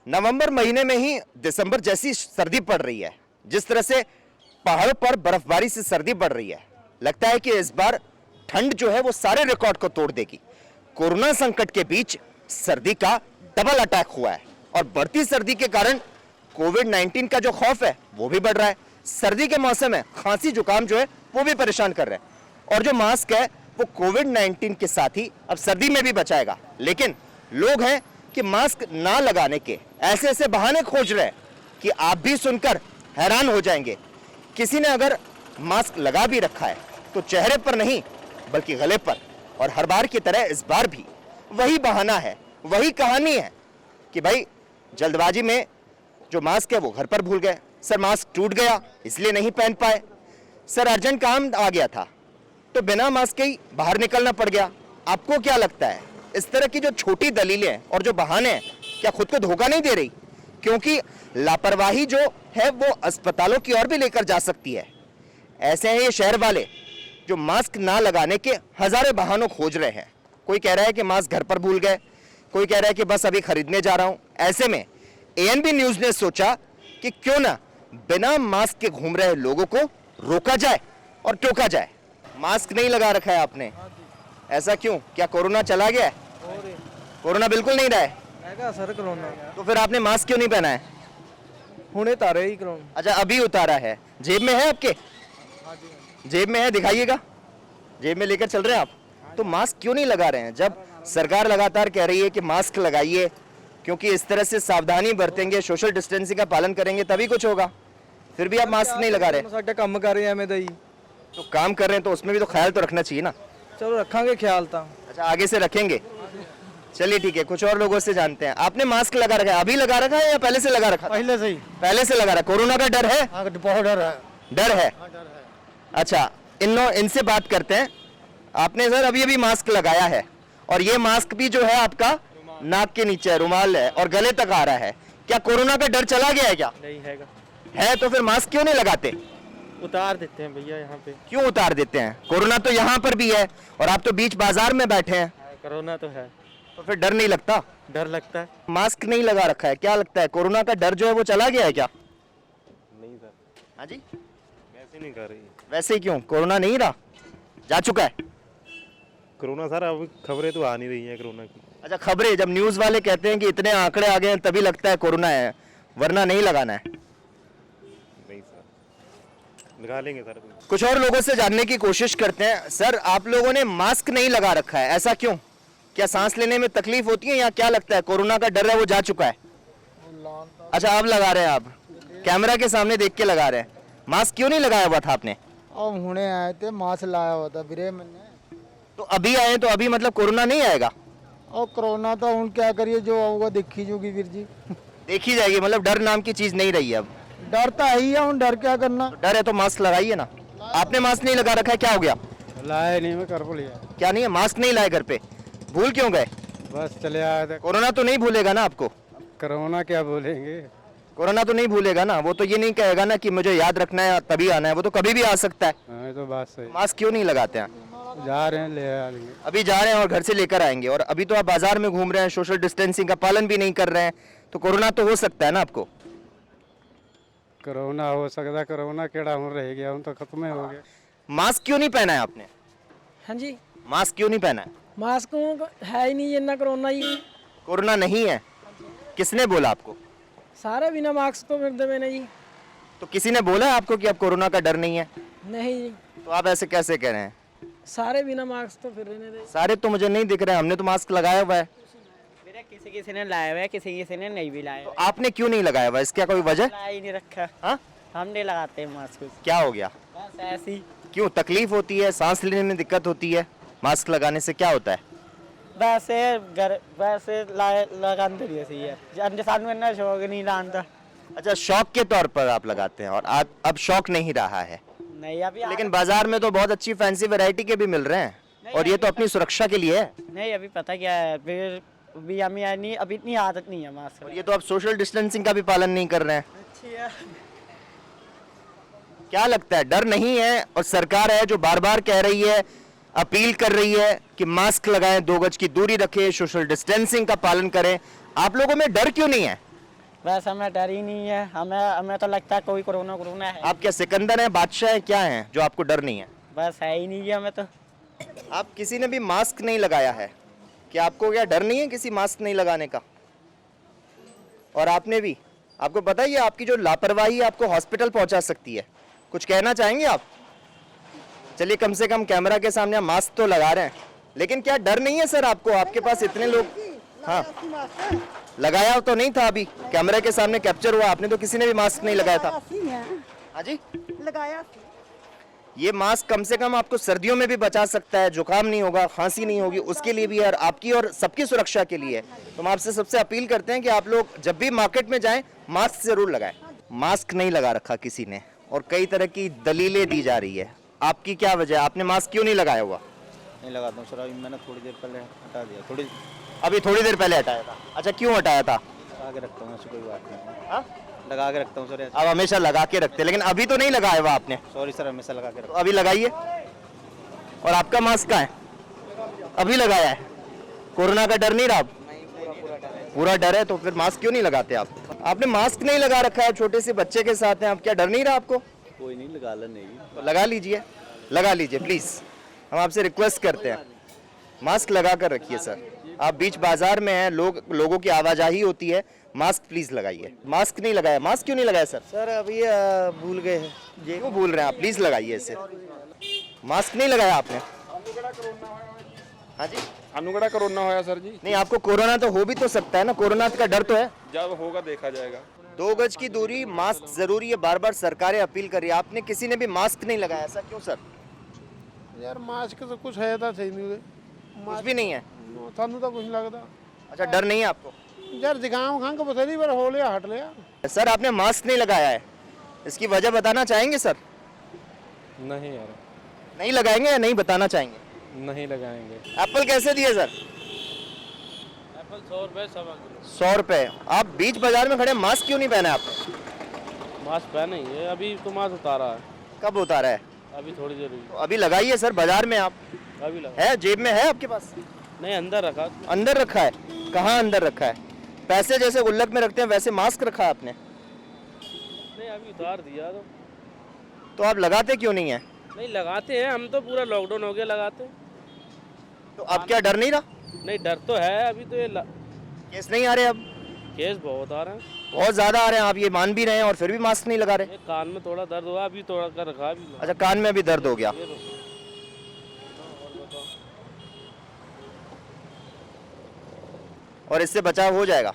नवंबर महीने में ही दिसंबर जैसी सर्दी पड़ रही है, जिस तरह से पहाड़ों पर बर्फबारी से सर्दी बढ़ रही है, लगता है कि इस बार ठंड जो है वो सारे रिकॉर्ड को तोड़ देगी। कोरोना संकट के बीच सर्दी का डबल अटैक हुआ है और बढ़ती सर्दी के कारण कोविड-19 का जो खौफ है वो भी बढ़ रहा है। सर्दी के मौसम में खांसी जुकाम जो है वो भी परेशान कर रहे हैं और जो मास्क है वो कोविड-19 के साथ ही अब सर्दी में भी बचाएगा। लेकिन लोग हैं कि मास्क ना लगाने के ऐसे ऐसे बहाने खोज रहे हैं कि आप भी सुनकर हैरान हो जाएंगे। किसी ने अगर मास्क लगा भी रखा है तो चेहरे पर नहीं बल्कि गले पर, और हर बार की तरह इस बार भी वही बहाना है, वही कहानी है कि भाई जल्दबाजी में जो मास्क है वो घर पर भूल गए, सर मास्क टूट गया इसलिए नहीं पहन पाए, सर अर्जेंट काम आ गया था तो बिना मास्क के ही बाहर निकलना पड़ गया। आपको क्या लगता है इस तरह की जो छोटी दलीलें और जो बहाने हैं क्या खुद को धोखा नहीं दे रही? क्योंकि लापरवाही जो है वो अस्पतालों की ओर भी लेकर जा सकती है। ऐसे हैं ये शहर वाले जो मास्क ना लगाने के हजारों बहानों खोज रहे हैं। कोई कह रहा है कि मास्क घर पर भूल गए, कोई कह रहा है कि बस अभी खरीदने जा रहा हूं। ऐसे में एएनबी न्यूज ने सोचा कि क्यों ना बिना मास्क के घूम रहे लोगों को रोका जाए और टोका जाए। मास्क नहीं लगा रखा है आपने, ऐसा क्यों? क्या कोरोना चला गया है? कोरोना बिल्कुल नहीं रहा है सर कोरोना। तो फिर आपने मास्क क्यों नहीं पहना है? हुणे तारे ही कोरोना। अच्छा अभी उतारा है, जेब में है आपके? जेब में है, दिखाइएगा। जेब में लेकर चल रहे हैं आप? तो मास्क क्यों नहीं लगा रहे हैं जब सरकार लगातार कह रही है कि मास्क लगाइए, क्योंकि इस तरह से सावधानी बरतेंगे, सोशल डिस्टेंसिंग का पालन करेंगे तभी कुछ होगा। फिर भी आप मास्क नहीं लगा रहे। साडे काम कर रहे हैं एवें दा ही। तो काम कर रहे हैं तो उसमें भी तो ख्याल तो रखना चाहिए ना। चलो रखांगे ख्याल ता। अच्छा आगे से रखेंगे, चलिए ठीक है। कुछ और लोगों से जानते हैं। आपने मास्क लगा रखा है, अभी लगा रखा है या पहले से लगा रखा? पहले से ही। पहले से लगा रहा है। कोरोना का डर है? बहुत डर है। डर है। अच्छा इनसे बात करते हैं। आपने सर अभी अभी मास्क लगाया है और ये मास्क भी जो है आपका नाक के नीचे है, रुमाल है और गले तक आ रहा है। क्या कोरोना का डर चला गया है क्या? नहीं हैगा। है तो फिर मास्क क्यों नहीं लगाते? उतार देते हैं भैया यहाँ पे। क्यों उतार देते हैं? कोरोना तो यहाँ पर भी है और आप तो बीच बाजार में बैठे हैं। कोरोना तो है तो फिर डर नहीं लगता? डर लगता है। मास्क नहीं लगा रखा है, क्या लगता है कोरोना का डर जो है वो चला गया है क्या? नहीं सर। हाँ जी वैसे नहीं कर रही। वैसे ही क्यों? कोरोना नहीं रहा, जा चुका है कोरोना सर अब खबरें तो आ नहीं रही है कोरोना की। अच्छा खबरें जब न्यूज वाले कहते हैं कि इतने आंकड़े आ गए हैं तभी लगता है कोरोना है, वरना नहीं लगाना है। नहीं सर लगा लेंगे सर। कुछ और लोगों से जानने की कोशिश करते हैं। सर आप लोगों ने मास्क नहीं लगा रखा है, ऐसा क्यों? क्या सांस लेने में तकलीफ होती है या क्या लगता है कोरोना का डर है वो जा चुका है? अच्छा अब लगा रहे हैं, आप कैमरा के सामने देख के लगा रहे हैं। मास्क क्यों नहीं लगाया हुआ था आपने? अब हुणे आए थे, मास्क लाया हुआ था वीरे मैंने। तो अभी आए तो अभी मतलब कोरोना नहीं आएगा? और कोरोना तो उन क्या करिए, जो होगा देखी जोगी वीर जी। देखी जाएगी, मतलब डर नाम की चीज नहीं रही है अब। डर तो है ही है, उन डर क्या करना। तो डर है तो मास्क लगाइए ना। आपने मास्क नहीं लगा रखा है, क्या हो गया? लाया नहीं, मैं कर को लिया। क्या नहीं है? मास्क नहीं लाए घर पे, भूल क्यों गए? बस चले आए थे। कोरोना तो नहीं भूलेगा ना आपको? कोरोना क्या बोलेंगे। कोरोना तो नहीं भूलेगा ना, वो तो ये नहीं कहेगा ना कि मुझे याद रखना है तभी आना है, वो तो कभी भी आ सकता है। हाँ तो बात सही। मास्क क्यों नहीं लगाते हैं? जा रहे हैं ले आएंगे। अभी जा रहे हैं और घर से लेकर आएंगे, और अभी तो आप बाजार में घूम रहे हैं, सोशल डिस्टेंसिंग का पालन भी नहीं कर रहे हैं, तो कोरोना तो हो सकता है ना आपको। कोरोना हो सकता, कोरोना केड़ा हूँ रह गया, हूँ तो खत्म ही हो गया। मास्क क्यों नहीं पहना है आपने? हाँ जी मास्क क्यों नहीं पहना है? मास्क है ही नहीं जिन्ना कोरोना ही। कोरोना नहीं है? किसने बोला आपको? सारे बिना मास्क तो फिरते मैंने जी। तो किसी ने बोला आपको कि अब कोरोना का डर नहीं है? नहीं जी, तो आप ऐसे कैसे कह रहे हैं? सारे बिना मास्क तो फिर रहे थे। सारे तो मुझे नहीं दिख रहे हैं, हमने तो मास्क लगाया हुआ है। मेरा किसी किसी ने लाया हुआ है, किसी किसी ने नहीं भी लाया तो हुआ है। आपने क्यों नहीं लगाया हुआ? इसका कोई वजह? लाया ही नहीं रखा। हाँ हम नहीं लगाते हैं मास्क। क्या हो गया? बस ऐसे ही। क्यों तकलीफ होती है? सांस लेने में दिक्कत होती है? मास्क लगाने से क्या होता है? वैसे घर वैसे लगाते नहीं सही है। जब सानू इतना शौक नहीं लाता। अच्छा शौक के तौर पर आप लगाते हैं, और अब शौक नहीं रहा है। नहीं अभी लेकिन बाजार में तो बहुत अच्छी फैंसी वैरायटी के भी मिल रहे हैं, और ये तो अपनी सुरक्षा के लिए है। नहीं अभी पता क्या है, फिर भी हमें नहीं अभी इतनी आदत नहीं है मास्क। और ये तो आप सोशल डिस्टेंसिंग का भी पालन नहीं कर रहे हैं। अच्छी है। क्या लगता है डर नहीं है? और सरकार है जो बार बार कह रही है, अपील कर रही है कि मास्क लगाएं, 2 गज की दूरी रखें, सोशल डिस्टेंसिंग का पालन करें, आप लोगों में डर क्यों नहीं है? वैसे हमें डर ही नहीं है, हमें हमें तो लगता है कोई कोरोना कोरोना है। आप क्या सिकंदर हैं, बादशाह हैं, क्या हैं जो आपको डर नहीं है? बस है ही नहीं है हमें तो। आप किसी ने भी मास्क नहीं लगाया है, क्या आपको क्या डर नहीं है किसी मास्क नहीं लगाने का? और आपने भी, आपको पता ही है आपकी जो लापरवाही आपको हॉस्पिटल पहुंचा सकती है। कुछ कहना चाहेंगे आप? चलिए कम से कम कैमरा के सामने आप मास्क तो लगा रहे हैं, लेकिन क्या डर नहीं है सर आपको? आपके पास इतने लोग, हाँ लगाया तो नहीं था, अभी कैमरे के सामने कैप्चर हुआ, आपने तो किसी ने भी मास्क नहीं लगाया था। हाँ जी, लगाया। ये मास्क कम से कम आपको सर्दियों में भी बचा सकता है, जुकाम नहीं होगा, खांसी नहीं होगी, उसके लिए भी है, और आपकी और सबकी सुरक्षा के लिए है। तो हम आपसे सबसे अपील करते हैं कि आप लोग जब भी मार्केट में जाएं मास्क जरूर लगाएं। मास्क नहीं लगा रखा किसी ने और कई तरह की दलीलें दी जा रही है, आपकी क्या वजह? आपने मास्क क्यों नहीं लगाया हुआ? नहीं लगाता हूँ सर, अभी मैंने थोड़ी देर पहले हटा दिया, अभी थोड़ी देर पहले हटाया था। अच्छा, क्यों हटाया था? लगा के रखता हूँ, ऐसी कोई बात नहीं। हाँ? लगा के रखता हूँ सर। आप हमेशा लगा के रखते, लेकिन अभी तो नहीं लगाया हुआ आपने। सॉरी सर, हमेशा लगा के तो रखता अभी लगाइए। और आपका मास्क कहाँ है? अभी लगाया है। कोरोना का डर नहीं रहा? पूरा डर है, तो फिर मास्क क्यों नहीं लगाते आप? आपने मास्क नहीं लगा रखा है, छोटे से बच्चे के साथ हैं आप, क्या डर नहीं रहा आपको? कोई नहीं, लगा ले नहीं। तो लगा लीजिए, लगा लीजिए प्लीज, हम आपसे रिक्वेस्ट करते हैं, मास्क लगा कर रखिए सर। आप बीच बाजार में हैं, लोगों की आवाजाही होती है, मास्क प्लीज लगाइए। मास्क नहीं लगाया, मास्क क्यों नहीं लगाया सर? सर अभी भूल गए हैं। क्यों भूल रहे हैं आप? प्लीज लगाइए इसे। मास्क नहीं लगाया आपने? हाँ जी, ਸਾਨੂੰ ਕਿਹੜਾ कोरोना होया सर जी? नहीं आपको कोरोना तो हो भी तो सकता है ना, कोरोना का डर तो है। जब होगा देखा जाएगा। 2 गज की दूरी, मास्क जरूरी है, बार बार सरकारें अपील कर रही है, आपने किसी ने भी मास्क नहीं लगाया, ऐसा क्यों सर? यार मास्क तो कुछ है था सही नहीं, कुछ भी नहीं है। सानू तो कुछ नहीं लगता। अच्छा, डर नहीं है आपको? यार जुकाम खंघ बथेरी बार हो लिया, हट लिया। सर आपने मास्क नहीं लगाया है, इसकी वजह बताना चाहेंगे सर? नहीं यार, नहीं लगाएंगे या नहीं बताना चाहेंगे? नहीं लगाएंगे। एप्पल कैसे दिए सर? एप्पल 100 रुपए, 100 रुपए। आप बीच बाजार में खड़े, मास्क क्यों नहीं पहना आपने? मास्क पहने ही है, अभी तो मास्क उतारा है, कब उतारा है? अभी थोड़ी देर हुई। तो अभी लगाइए सर, बाजार में आप अभी लगा है, जेब में है आपके पास? नहीं, अंदर रखा। अंदर रखा है? कहाँ अंदर रखा है? पैसे जैसे गुल्लक में रखते हैं वैसे मास्क रखा है आपने? नहीं, अभी उतार दिया। तो आप लगाते क्यों नहीं है? नहीं लगाते हैं, हम तो पूरा लॉकडाउन हो गया लगाते हैं। तो अब क्या डर नहीं रहा? नहीं, डर तो है, अभी तो ये केस नहीं आ रहे अब? केस बहुत आ रहे हैं। बहुत ज्यादा आ रहे हैं, आप ये मान भी रहे हैं और फिर भी मास्क नहीं लगा रहे। ये कान में थोड़ा दर्द हुआ, अभी थोड़ा कर रखा अभी। अच्छा, कान में अभी दर्द हो गया। ये तो और इससे बचाव हो जाएगा,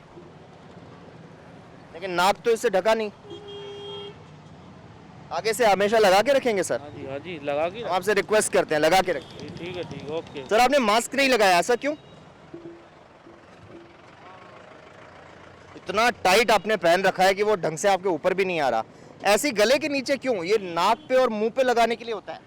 लेकिन नाक तो इससे ढका नहीं, आगे से हमेशा लगा के रखेंगे सर। हाँ जी, लगा के। हम आपसे रिक्वेस्ट करते हैं, लगा के रखें। ठीक है, ठीक है, ओके। सर आपने मास्क नहीं लगाया, ऐसा क्यों? इतना टाइट आपने पहन रखा है कि वो ढंग से आपके ऊपर भी नहीं आ रहा। ऐसी गले के नीचे क्यों? ये नाक पे और मुंह पे लगाने के लिए होता है।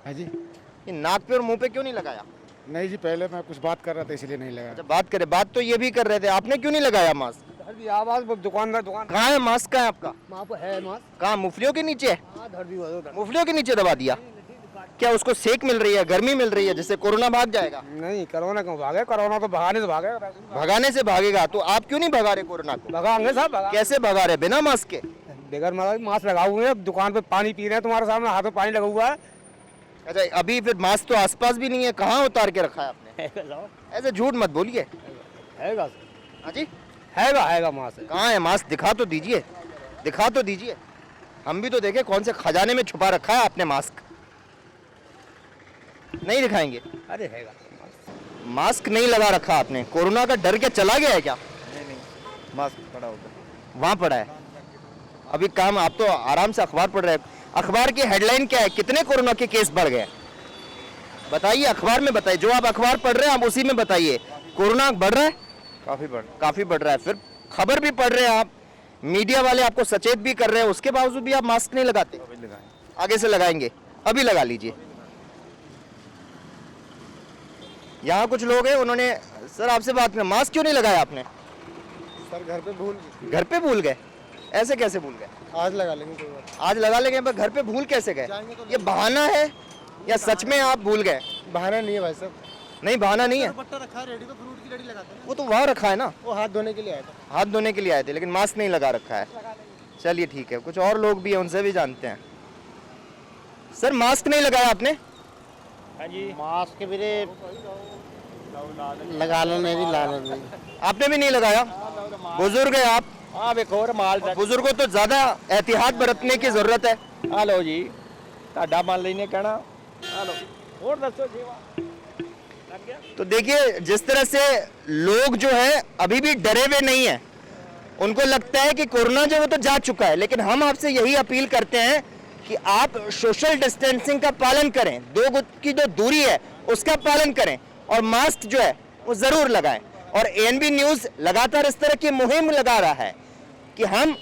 है जी? ये नाक पे और मुंह पे क्यों नहीं लगाया? नहीं जी, पहले मैं कुछ बात कर रहा था इसलिए नहीं लगा। जब बात करें, बात तो ये भी कर रहे थे, आपने क्यों नहीं लगाया मास्क? आवाज दुकानदार दुकान कहाँ है मास्क? कहाँ है आपका? वहाँ पर है मास्क। कहाँ? मुफलियों के नीचे? धर दी उधर। मुफलियों के नीचे दबा दिया? क्या उसको सेक मिल रही है, गर्मी मिल रही है, जिससे कोरोना भाग जाएगा? नहीं, कोरोना क्यों भागे? कोरोना तो भगाने से भागेगा। भगाने से भागेगा, तो आप क्यों नहीं भगा रहे कोरोना को? भगाएंगे साहब, भगा। कैसे भगा रहे? बिना मास्क के? बगैर मास्क लगा हुए हैं, दुकान पे पानी पी रहे हैं, तुम्हारे सामने हाथ में पानी लगा हुआ है। अच्छा, अभी फिर मास्क तो आसपास भी नहीं है, कहाँ उतार के रखा है आपने? ऐसे झूठ मत बोलिए। हैगा हाँ जी, हैगा मास्क। कहाँ है मास्क? दिखा तो दीजिए, दिखा तो दीजिए, हम भी तो देखें कौन से खजाने में छुपा रखा है आपने मास्क। नहीं दिखाएंगे? अरे हैगा मास्क नहीं लगा रखा आपने, कोरोना का डर क्या चला गया है क्या? नहीं, मास्क पड़ा होता। वहाँ पड़ा है। अभी काम, आप तो आराम से अखबार पढ़ रहे हैं, अखबार की हेडलाइन क्या है? कितने कोरोना के केस बढ़ गए? बताइए, अखबार में बताइए, जो आप अखबार पढ़ रहे हैं आप उसी में बताइए। कोरोना बढ़ रहा है? काफी बढ़ रहा है। फिर खबर भी पढ़ रहे हैं आप, मीडिया वाले आपको सचेत भी कर रहे हैं, उसके बावजूद भी आप मास्क नहीं लगाते। आगे से लगाएंगे, अभी लगा लीजिए। यहाँ कुछ लोग हैं, उन्होंने सर आपसे बात में, मास्क क्यों नहीं लगाया आपने? सर घर पे भूल घर पे भूल गए? ऐसे कैसे भूल गए? आज लगा लेंगे कोई बात। आज लगा लेंगे, पर घर पे भूल कैसे गए? ये बहाना है या सच में आप भूल गए? बहाना नहीं है भाई साहब। नहीं बहाना नहीं है, दुपट्टा रखा है रेडी तो फ्रूट की लड़ी लगाते हैं। वो तो वहाँ रखा है ना, वो हाथ धोने के लिए आया था। हाथ धोने के लिए आए थे लेकिन मास्क नहीं लगा रखा है। चलिए ठीक है, कुछ और लोग भी हैं, उनसे भी जानते हैं। सर मास्क नहीं लगाया आपने? मास्क भी लगा लो नहीं ला लो। आपने भी नहीं लगाया? बुजुर्ग है आप, हाँ देखो माल बुजुर्गों तो ज्यादा एहतियात बरतने की जरूरत है। हेलो जी ਤੁਹਾਡਾ ਮੰਨ ਲੈਨੇ ਕਹਿਣਾ हेलो और दसो जी तो देखिए जिस तरह से लोग जो है अभी भी डरे हुए नहीं है, उनको लगता है कि कोरोना जो है वो तो जा चुका है, लेकिन हम आपसे यही अपील करते हैं कि आप सोशल डिस्टेंसिंग का पालन करें, 2 गज की जो दूरी है उसका पालन करें और मास्क जो है वो जरूर लगाएं। और एएनबी न्यूज लगातार इस तरह की मुहिम लगा रहा है कि हम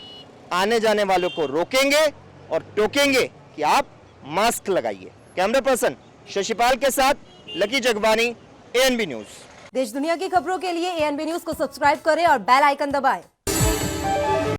आने जाने वालों को रोकेंगे और टोकेंगे कि आप मास्क लगाइए। कैमरा पर्सन शशिपाल के साथ लकी जगबानी, एएनबी न्यूज। देश दुनिया की खबरों के लिए एएनबी न्यूज को सब्सक्राइब करें और बेल आइकन दबाएं।